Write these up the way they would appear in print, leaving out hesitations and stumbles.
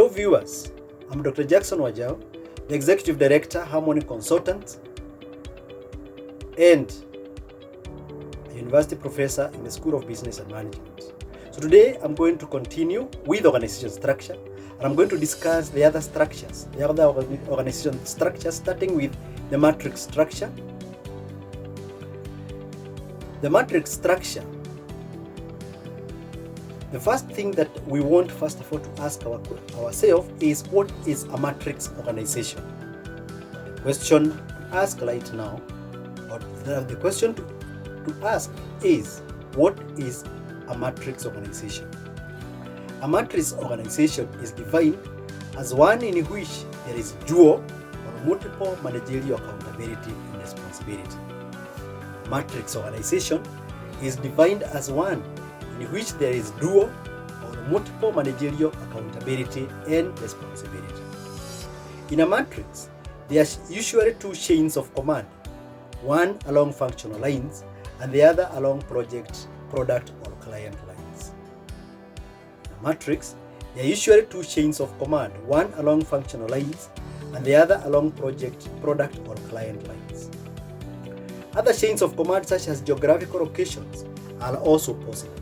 Hello viewers, I'm Dr. Jackson Wajau, the Executive Director, Harmony Consultants, and a University Professor in the School of Business and Management. So today I'm going to continue with organization structure, and I'm going to discuss the other structures, the other organization structures, starting with the matrix structure. The matrix structure. The first thing that we want first of all to ask ourselves is, what is a matrix organization? The question to ask right now, or the question to ask is, what is a matrix organization? A matrix organization is defined as one in which there is dual or multiple managerial accountability and responsibility. Matrix organization is defined as one in which there is dual or multiple managerial accountability and responsibility. In a matrix, there are usually two chains of command, one along functional lines and the other along project, product, or client lines. In a matrix, there are usually two chains of command, one along functional lines and the other along project, product, or client lines. Other chains of command, such as geographical locations, are also possible.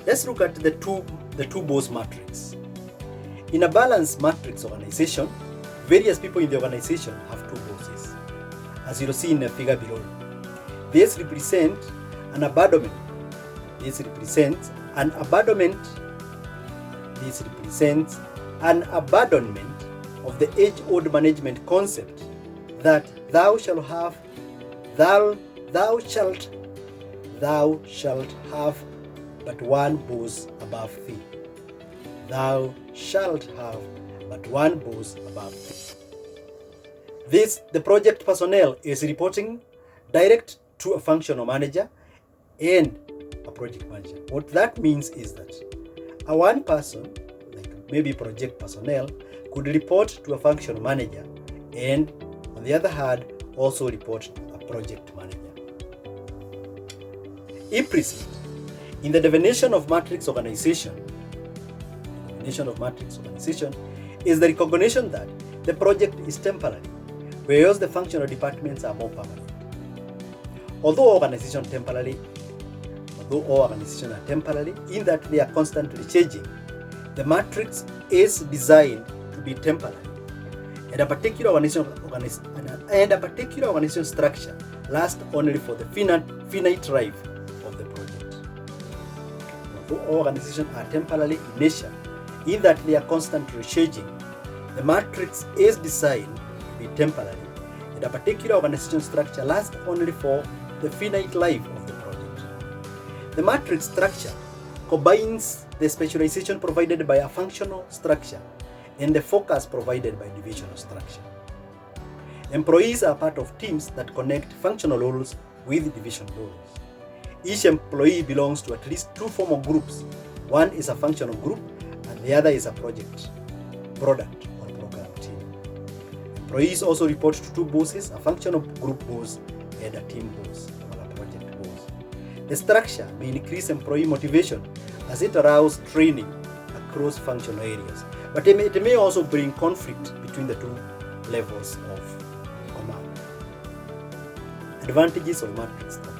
Let's look at the two boss matrix. In a balanced matrix organization, various people in the organization have two bosses, as you'll see in the figure below. This represents an abandonment. This represents an abandonment. This represents an abandonment of the age-old management concept that thou shalt have but one boss above thee. Thou shalt have but one boss above thee. The project personnel is reporting direct to a functional manager and a project manager. What that means is that a one person, like maybe project personnel, could report to a functional manager and on the other hand also report to a project manager. Implicit in the definition of matrix organization, is the recognition that the project is temporary, whereas the functional departments are more permanent. Although all organizations are temporary in that they are constantly changing, the matrix is designed to be temporary, and a particular organization structure lasts only for the finite life of the project. Although all organizations are temporary in nature, in that they are constantly changing, the matrix is designed to be temporary, and a particular organization structure lasts only for the finite life of the project. The matrix structure combines the specialization provided by a functional structure and the focus provided by divisional structure. Employees are part of teams that connect functional roles with divisional roles. Each employee belongs to at least two formal groups. One is a functional group and the other is a project, product, or program team. Employees also report to two bosses, a functional group boss and a team boss or a project boss. The structure may increase employee motivation as it allows training across functional areas, but it may also bring conflict between the two levels of command. Advantages of matrix structure.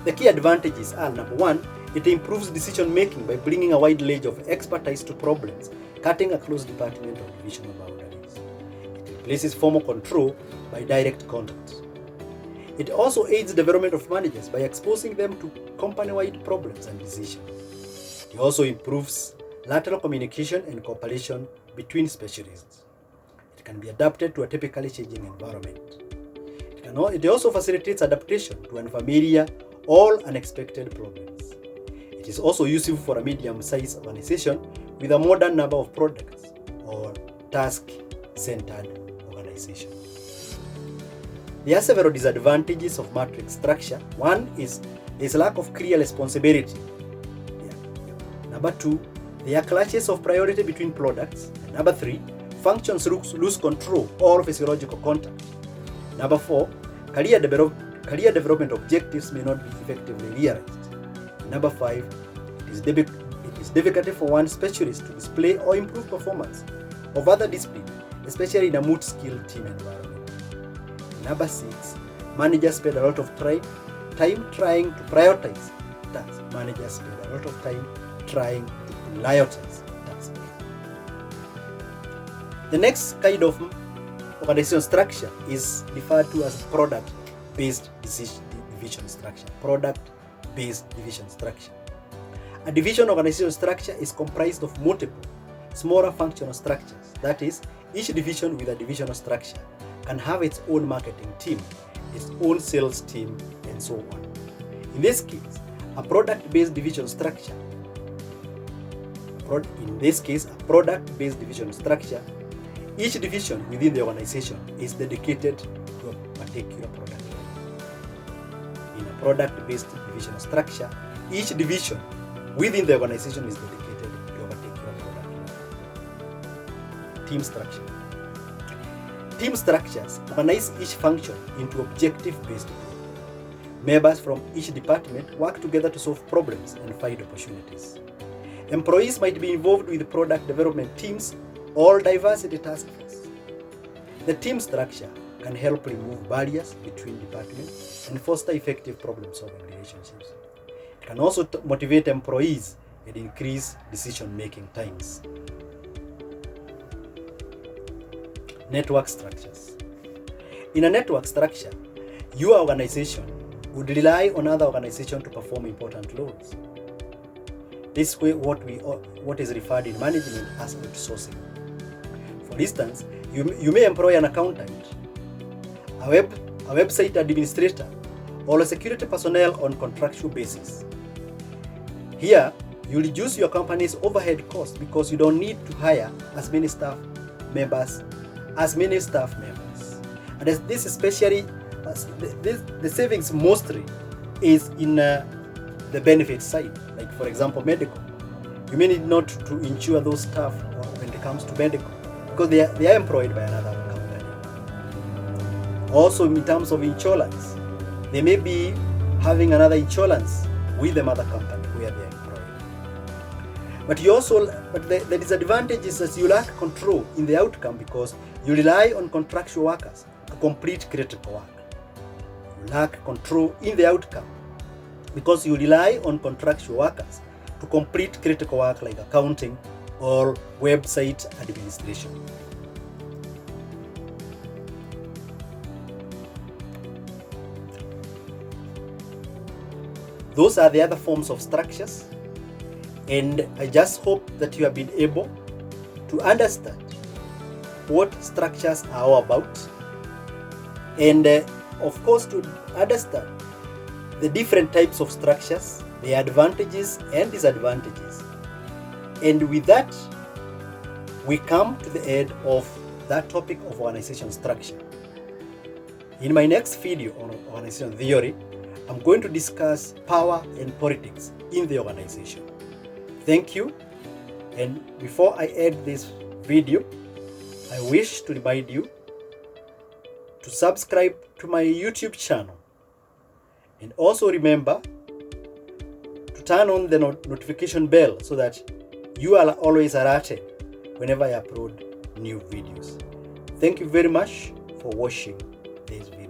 The key advantages are: number one, it improves decision making by bringing a wide range of expertise to problems, cutting across department or divisional boundaries. It replaces formal control by direct contact. It also aids development of managers by exposing them to company-wide problems and decisions. It also improves lateral communication and cooperation between specialists. It can be adapted to a typically changing environment. It also facilitates adaptation to unfamiliar or unexpected problems. It is also useful for a medium-sized organization with a modern number of products or task-centered organization. There are several disadvantages of matrix structure. One is there is lack of clear responsibility. Number two, there are clashes of priority between products. And number three, functions lose control or physiological contact. Number four, career development objectives may not be effectively realized. Number five, it It's difficult for one specialist to display or improve performance of other disciplines, especially in a multi-skilled team environment. Number 6, managers spend a lot of time trying to prioritize tasks. Managers spend a lot of time trying to prioritize tasks. The next kind of organizational structure is referred to as product-based division structure. Product-based division structure. A division organizational structure is comprised of multiple smaller functional structures. That is, each division with a divisional structure can have its own marketing team, its own sales team, and so on. In this case, a product-based division structure. Each division within the organization is dedicated to a particular product. In a product-based division structure, each division within the organization is dedicated to a particular product. Team structure. Team structures organize each function into objective-based groups. Members from each department work together to solve problems and find opportunities. Employees might be involved with product development teams or diversity task force. The team structure can help remove barriers between departments and foster effective problem-solving relationships. It can also motivate employees and increase decision-making times. Network structures. In a network structure, your organization would rely on other organizations to perform important roles. This way, what is referred in management as outsourcing. For instance, you may employ an accountant, a website administrator, or a security personnel on contractual basis. Here, you reduce your company's overhead costs because you don't need to hire as many staff members. And this especially, the savings mostly is in the benefit side. Like for example, medical. You may need not to insure those staff when it comes to medical because they are employed by another company. Also, in terms of insurance, they may be having another insurance with the mother company where they are employed. But the disadvantage is that you lack control in the outcome because you rely on contractual workers to complete critical work. You lack control in the outcome because you rely on contractual workers to complete critical work like accounting or website administration. Those are the other forms of structures, and I just hope that you have been able to understand what structures are all about, and of course to understand the different types of structures, their advantages and disadvantages. And with that, we come to the end of that topic of organization structure. In my next video on organization theory, I'm going to discuss power and politics in the organization. Thank you. And before I end this video, I wish to remind you to subscribe to my YouTube channel. And also remember to turn on the notification bell so that you are always alerted whenever I upload new videos. Thank you very much for watching this video.